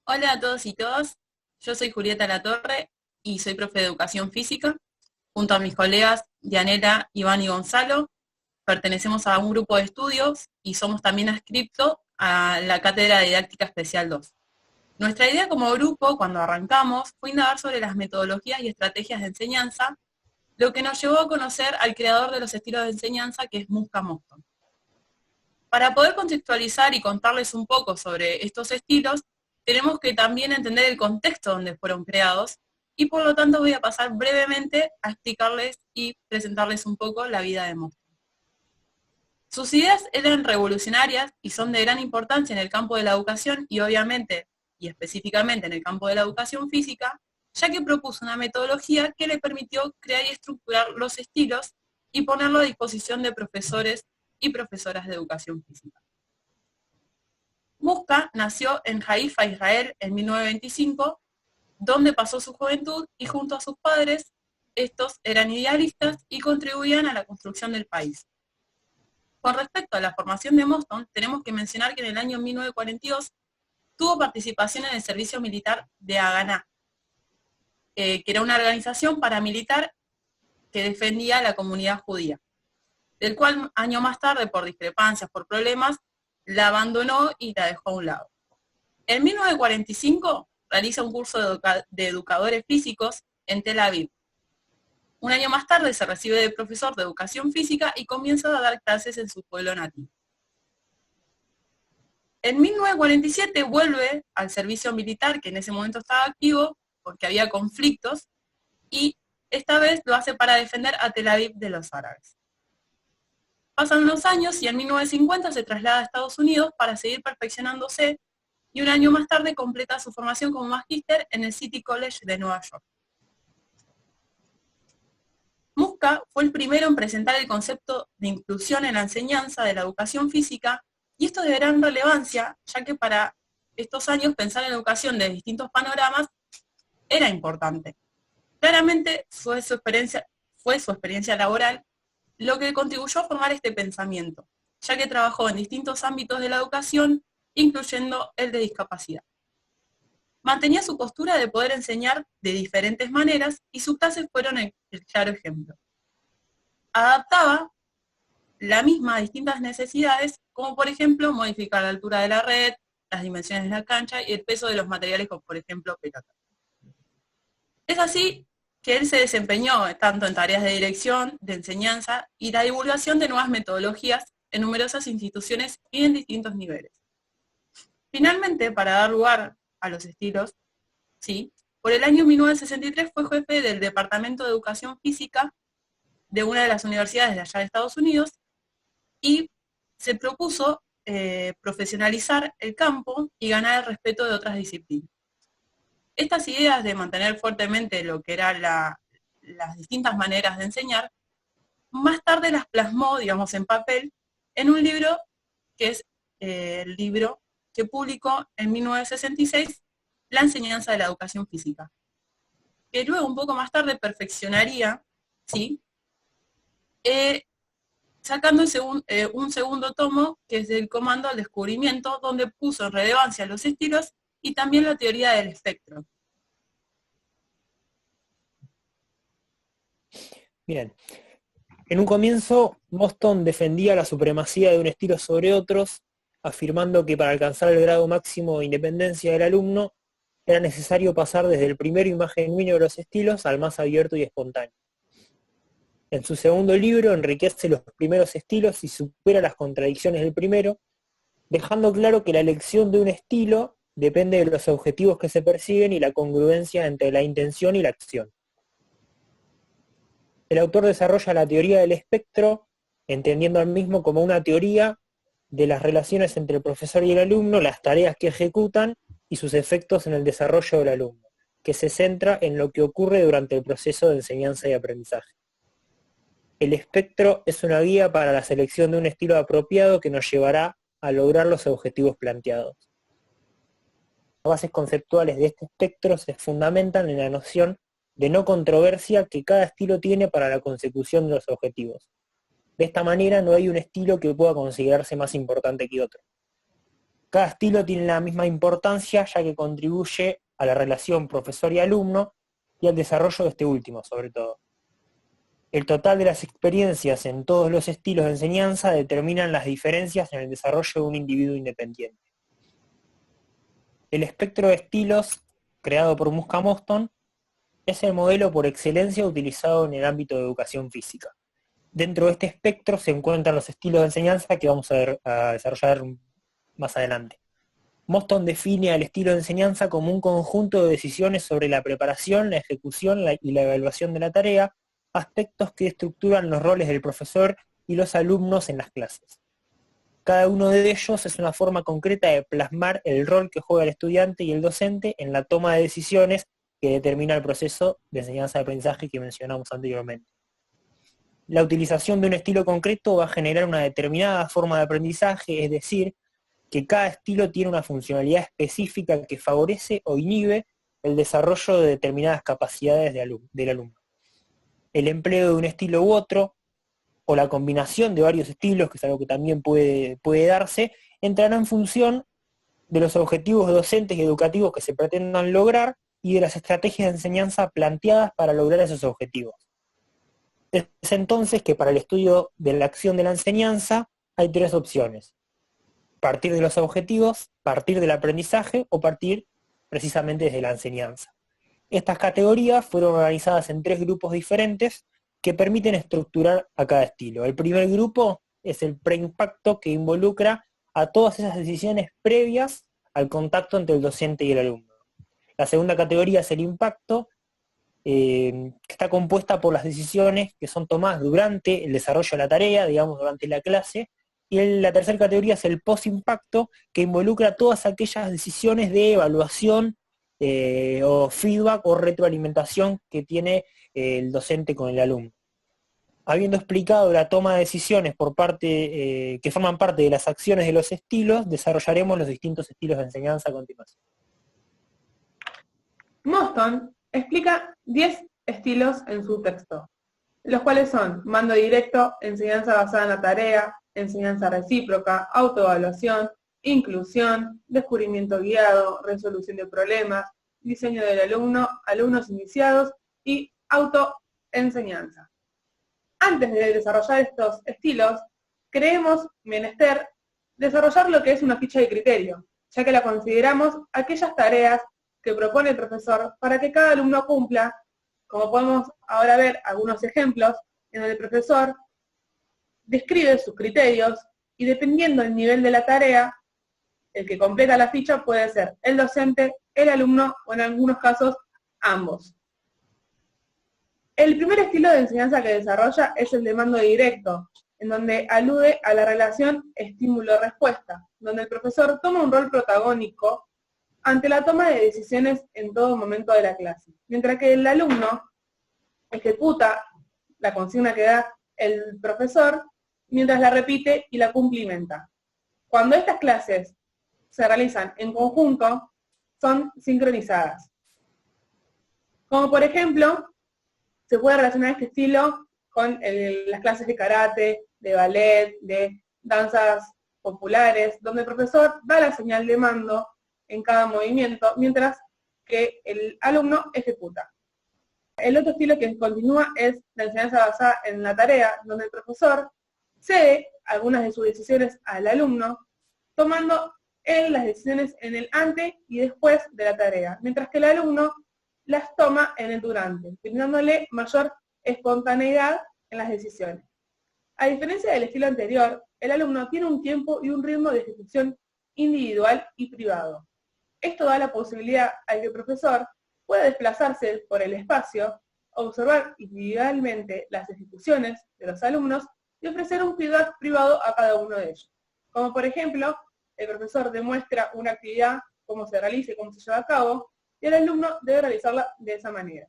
Hola a todos y todas, yo soy Julieta Latorre y soy profe de Educación Física. Junto a mis colegas Dianela, Iván y Gonzalo, pertenecemos a un grupo de estudios y somos también adscriptos a la Cátedra de Didáctica Especial 2. Nuestra idea como grupo, cuando arrancamos, fue indagar sobre las metodologías y estrategias de enseñanza, lo que nos llevó a conocer al creador de los estilos de enseñanza, que es Muska Moston. Para poder contextualizar y contarles un poco sobre estos estilos, tenemos que también entender el contexto donde fueron creados y por lo tanto voy a pasar brevemente a explicarles y presentarles un poco la vida de Moston. Sus ideas eran revolucionarias y son de gran importancia en el campo de la educación y obviamente, y específicamente en el campo de la educación física, ya que propuso una metodología que le permitió crear y estructurar los estilos y ponerlo a disposición de profesores y profesoras de educación física. Muska nació en Haifa, Israel, en 1925, donde pasó su juventud y junto a sus padres, estos eran idealistas y contribuían a la construcción del país. Con respecto a la formación de Moston, tenemos que mencionar que en el año 1942 tuvo participación en el servicio militar de Haganá, que era una organización paramilitar que defendía a la comunidad judía, del cual año más tarde, por discrepancias, por problemas, la abandonó y la dejó a un lado. En 1945 realiza un curso de educadores físicos en Tel Aviv. Un año más tarde se recibe de profesor de educación física y comienza a dar clases en su pueblo nativo. En 1947 vuelve al servicio militar, que en ese momento estaba activo porque había conflictos, y esta vez lo hace para defender a Tel Aviv de los árabes. Pasan los años y en 1950 se traslada a Estados Unidos para seguir perfeccionándose y un año más tarde completa su formación como magíster en el City College de Nueva York. Muska fue el primero en presentar el concepto de inclusión en la enseñanza de la educación física y esto es de gran relevancia, ya que para estos años pensar en educación de distintos panoramas era importante. Claramente fue su experiencia laboral lo que contribuyó a formar este pensamiento, ya que trabajó en distintos ámbitos de la educación, incluyendo el de discapacidad. Mantenía su postura de poder enseñar de diferentes maneras y sus clases fueron el claro ejemplo. Adaptaba la misma a distintas necesidades, como por ejemplo modificar la altura de la red, las dimensiones de la cancha y el peso de los materiales, como por ejemplo pelota. Es así que él se desempeñó tanto en tareas de dirección, de enseñanza y la divulgación de nuevas metodologías en numerosas instituciones y en distintos niveles. Finalmente, para dar lugar a los estilos, ¿sí? Por el año 1963 fue jefe del Departamento de Educación Física de una de las universidades de allá de Estados Unidos y se propuso profesionalizar el campo y ganar el respeto de otras disciplinas. Estas ideas de mantener fuertemente lo que eran las distintas maneras de enseñar, más tarde las plasmó, digamos, en papel, en un libro que es el libro que publicó en 1966, La enseñanza de la educación física, que luego un poco más tarde perfeccionaría, ¿sí? Sacando un segundo tomo, que es del Comando al Descubrimiento, donde puso en relevancia los estilos y también la teoría del espectro. Bien. En un comienzo, Boston defendía la supremacía de un estilo sobre otros, afirmando que para alcanzar el grado máximo de independencia del alumno, era necesario pasar desde el primero y más genuino de los estilos al más abierto y espontáneo. En su segundo libro enriquece los primeros estilos y supera las contradicciones del primero, dejando claro que la elección de un estilo depende de los objetivos que se persiguen y la congruencia entre la intención y la acción. El autor desarrolla la teoría del espectro, entendiendo al mismo como una teoría de las relaciones entre el profesor y el alumno, las tareas que ejecutan y sus efectos en el desarrollo del alumno, que se centra en lo que ocurre durante el proceso de enseñanza y aprendizaje. El espectro es una guía para la selección de un estilo apropiado que nos llevará a lograr los objetivos planteados. Las bases conceptuales de este espectro se fundamentan en la noción de no controversia que cada estilo tiene para la consecución de los objetivos. De esta manera no hay un estilo que pueda considerarse más importante que otro. Cada estilo tiene la misma importancia ya que contribuye a la relación profesor y alumno y al desarrollo de este último, sobre todo. El total de las experiencias en todos los estilos de enseñanza determinan las diferencias en el desarrollo de un individuo independiente. El espectro de estilos, creado por Musca-Mostyn, es el modelo por excelencia utilizado en el ámbito de educación física. Dentro de este espectro se encuentran los estilos de enseñanza que vamos a desarrollar más adelante. Mostyn define al estilo de enseñanza como un conjunto de decisiones sobre la preparación, la ejecución y la evaluación de la tarea, aspectos que estructuran los roles del profesor y los alumnos en las clases. Cada uno de ellos es una forma concreta de plasmar el rol que juega el estudiante y el docente en la toma de decisiones que determina el proceso de enseñanza-aprendizaje que mencionamos anteriormente. La utilización de un estilo concreto va a generar una determinada forma de aprendizaje, es decir, que cada estilo tiene una funcionalidad específica que favorece o inhibe el desarrollo de determinadas capacidades del alumno. El empleo de un estilo u otro, o la combinación de varios estilos, que es algo que también puede darse, entrará en función de los objetivos docentes y educativos que se pretendan lograr y de las estrategias de enseñanza planteadas para lograr esos objetivos. Es entonces que para el estudio de la acción de la enseñanza hay tres opciones: partir de los objetivos, partir del aprendizaje o partir precisamente desde la enseñanza. Estas categorías fueron organizadas en tres grupos diferentes que permiten estructurar a cada estilo. El primer grupo es el preimpacto, que involucra a todas esas decisiones previas al contacto entre el docente y el alumno. La segunda categoría es el impacto, que está compuesta por las decisiones que son tomadas durante el desarrollo de la tarea, digamos, durante la clase. Y la tercera categoría es el post-impacto, que involucra todas aquellas decisiones de evaluación o feedback o retroalimentación que tiene el docente con el alumno. Habiendo explicado la toma de decisiones por parte que forman parte de las acciones de los estilos, desarrollaremos los distintos estilos de enseñanza a continuación. Mostyn explica 10 estilos en su texto, los cuales son mando directo, enseñanza basada en la tarea, enseñanza recíproca, autoevaluación, inclusión, descubrimiento guiado, resolución de problemas, diseño del alumno, alumnos iniciados y autoenseñanza. Antes de desarrollar estos estilos, creemos menester desarrollar lo que es una ficha de criterio, ya que la consideramos aquellas tareas que propone el profesor para que cada alumno cumpla, como podemos ahora ver algunos ejemplos, en donde el profesor describe sus criterios y dependiendo del nivel de la tarea, el que completa la ficha puede ser el docente, el alumno o en algunos casos ambos. El primer estilo de enseñanza que desarrolla es el de mando directo, en donde alude a la relación estímulo-respuesta, donde el profesor toma un rol protagónico ante la toma de decisiones en todo momento de la clase, mientras que el alumno ejecuta la consigna que da el profesor mientras la repite y la cumplimenta. Cuando estas clases se realizan en conjunto, son sincronizadas. Como por ejemplo, se puede relacionar este estilo con las clases de karate, de ballet, de danzas populares, donde el profesor da la señal de mando en cada movimiento, mientras que el alumno ejecuta. El otro estilo que continúa es la enseñanza basada en la tarea, donde el profesor cede algunas de sus decisiones al alumno, tomando él las decisiones en el antes y después de la tarea, mientras que el alumno las toma en el durante, brindándole mayor espontaneidad en las decisiones. A diferencia del estilo anterior, el alumno tiene un tiempo y un ritmo de ejecución individual y privado. Esto da la posibilidad a que el profesor pueda desplazarse por el espacio, observar individualmente las ejecuciones de los alumnos y ofrecer un feedback privado a cada uno de ellos. Como por ejemplo, el profesor demuestra una actividad, cómo se realiza y cómo se lleva a cabo, y el alumno debe realizarla de esa manera.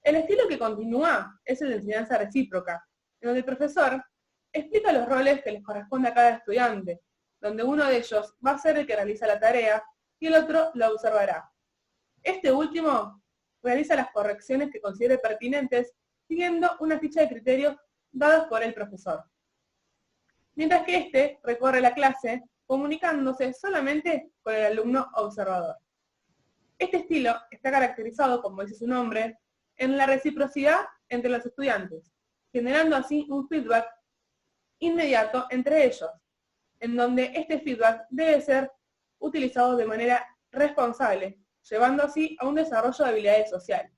El estilo que continúa es el de enseñanza recíproca, en donde el profesor explica los roles que les corresponde a cada estudiante, donde uno de ellos va a ser el que realiza la tarea y el otro la observará. Este último realiza las correcciones que considere pertinentes siguiendo una ficha de criterios dadas por el profesor. Mientras que este recorre la clase comunicándose solamente con el alumno observador. Este estilo está caracterizado, como dice su nombre, en la reciprocidad entre los estudiantes, generando así un feedback inmediato entre ellos, en donde este feedback debe ser utilizado de manera responsable, llevando así a un desarrollo de habilidades sociales.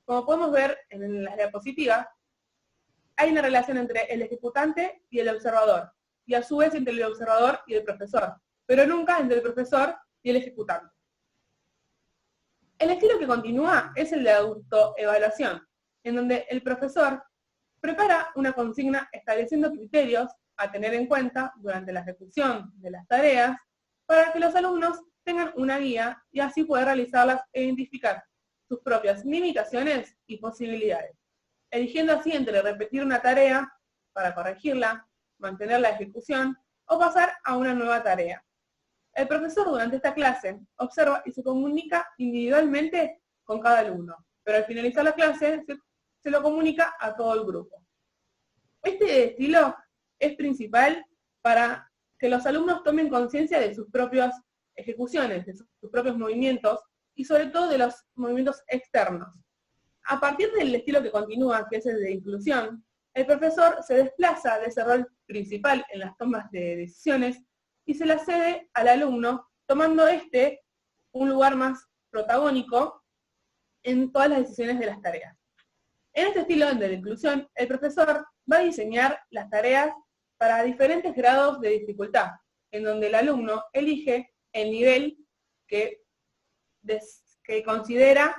Como podemos ver en las diapositivas, hay una relación entre el ejecutante y el observador, y a su vez entre el observador y el profesor, pero nunca entre el profesor y el ejecutante. El estilo que continúa es el de autoevaluación, en donde el profesor prepara una consigna estableciendo criterios a tener en cuenta durante la ejecución de las tareas para que los alumnos tengan una guía y así poder realizarlas e identificar sus propias limitaciones y posibilidades, eligiendo así entre repetir una tarea para corregirla, mantener la ejecución o pasar a una nueva tarea. El profesor durante esta clase observa y se comunica individualmente con cada alumno, pero al finalizar la clase se lo comunica a todo el grupo. Este estilo es principal para que los alumnos tomen conciencia de sus propias ejecuciones, de sus propios movimientos y sobre todo de los movimientos externos. A partir del estilo que continúa, que es el de inclusión, el profesor se desplaza de ese rol principal en las tomas de decisiones y se la cede al alumno, tomando un lugar más protagónico en todas las decisiones de las tareas. En este estilo de la inclusión, el profesor va a diseñar las tareas para diferentes grados de dificultad, en donde el alumno elige el nivel que considera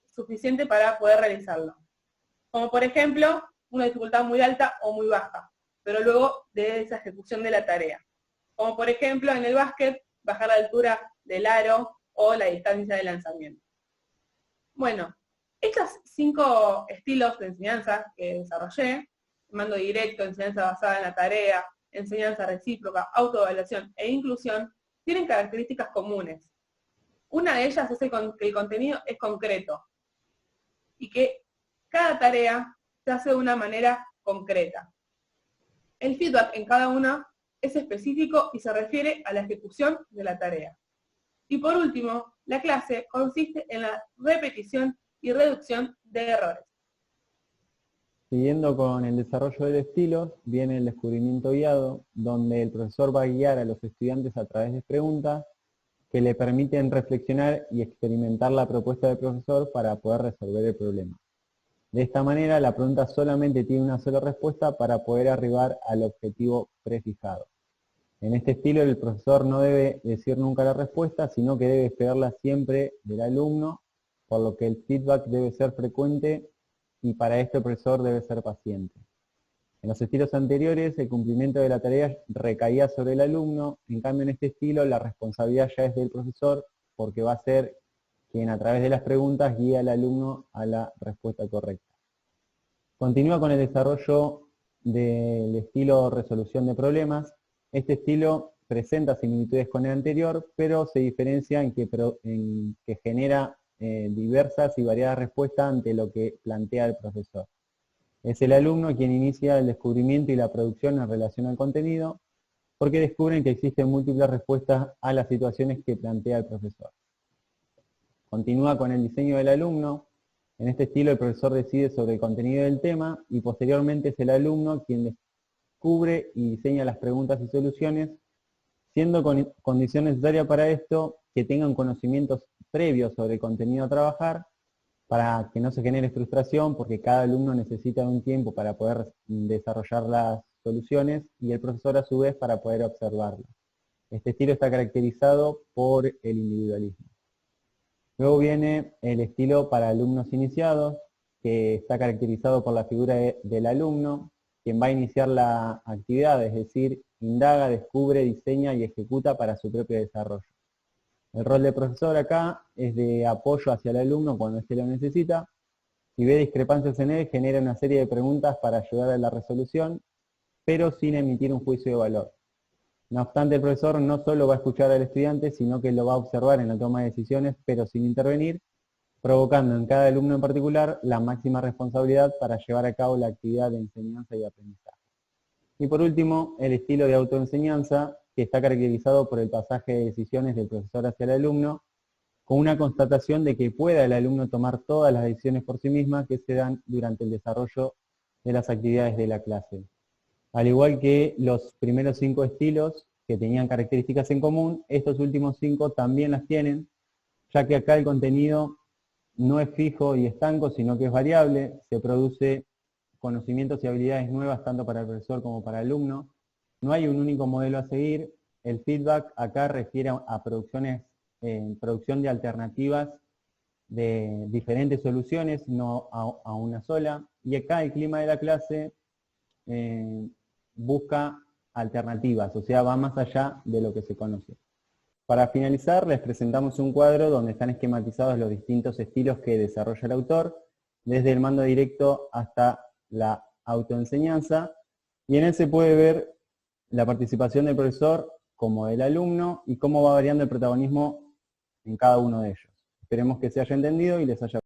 suficiente para poder realizarlo. Como por ejemplo, una dificultad muy alta o muy baja, pero luego de esa ejecución de la tarea. Como por ejemplo en el básquet, bajar la altura del aro o la distancia de lanzamiento. Bueno, estos 5 estilos de enseñanza que desarrollé, mando directo, enseñanza basada en la tarea, enseñanza recíproca, autoevaluación e inclusión, tienen características comunes. Una de ellas es que el contenido es concreto y que cada tarea se hace de una manera concreta. El feedback en cada una es específico y se refiere a la ejecución de la tarea. Y por último, la clase consiste en la repetición y reducción de errores. Siguiendo con el desarrollo del estilo, viene el descubrimiento guiado, donde el profesor va a guiar a los estudiantes a través de preguntas que le permiten reflexionar y experimentar la propuesta del profesor para poder resolver el problema. De esta manera, la pregunta solamente tiene una sola respuesta para poder arribar al objetivo prefijado. En este estilo, el profesor no debe decir nunca la respuesta, sino que debe esperarla siempre del alumno, por lo que el feedback debe ser frecuente y para esto el profesor debe ser paciente. En los estilos anteriores, el cumplimiento de la tarea recaía sobre el alumno, en cambio en este estilo la responsabilidad ya es del profesor, porque va a ser quien a través de las preguntas guía al alumno a la respuesta correcta. Continúa con el desarrollo del estilo resolución de problemas. Este estilo presenta similitudes con el anterior, pero se diferencia en que genera diversas y variadas respuestas ante lo que plantea el profesor. Es el alumno quien inicia el descubrimiento y la producción en relación al contenido, porque descubren que existen múltiples respuestas a las situaciones que plantea el profesor. Continúa con el diseño del alumno. En este estilo el profesor decide sobre el contenido del tema y posteriormente es el alumno quien descubre y diseña las preguntas y soluciones, siendo condición necesaria para esto que tengan conocimientos previos sobre el contenido a trabajar, para que no se genere frustración, porque cada alumno necesita un tiempo para poder desarrollar las soluciones y el profesor a su vez para poder observarlas. Este estilo está caracterizado por el individualismo. Luego viene el estilo para alumnos iniciados, que está caracterizado por la figura del alumno, quien va a iniciar la actividad, es decir, indaga, descubre, diseña y ejecuta para su propio desarrollo. El rol del profesor acá es de apoyo hacia el alumno cuando éste lo necesita. Si ve discrepancias en él, genera una serie de preguntas para ayudar a la resolución, pero sin emitir un juicio de valor. No obstante, el profesor no solo va a escuchar al estudiante, sino que lo va a observar en la toma de decisiones, pero sin intervenir, provocando en cada alumno en particular la máxima responsabilidad para llevar a cabo la actividad de enseñanza y aprendizaje. Y por último, el estilo de autoenseñanza, que está caracterizado por el pasaje de decisiones del profesor hacia el alumno, con una constatación de que pueda el alumno tomar todas las decisiones por sí misma que se dan durante el desarrollo de las actividades de la clase. Al igual que los primeros 5 estilos que tenían características en común, estos últimos 5 también las tienen, ya que acá el contenido no es fijo y estanco, sino que es variable, se produce conocimientos y habilidades nuevas tanto para el profesor como para el alumno. No hay un único modelo a seguir. El feedback acá refiere a producción de alternativas de diferentes soluciones, no a una sola. Y acá el clima de la clase busca alternativas, o sea, va más allá de lo que se conoce. Para finalizar, les presentamos un cuadro donde están esquematizados los distintos estilos que desarrolla el autor, desde el mando directo hasta la autoenseñanza, y en él se puede ver la participación del profesor como del alumno y cómo va variando el protagonismo en cada uno de ellos. Esperemos que se haya entendido y les haya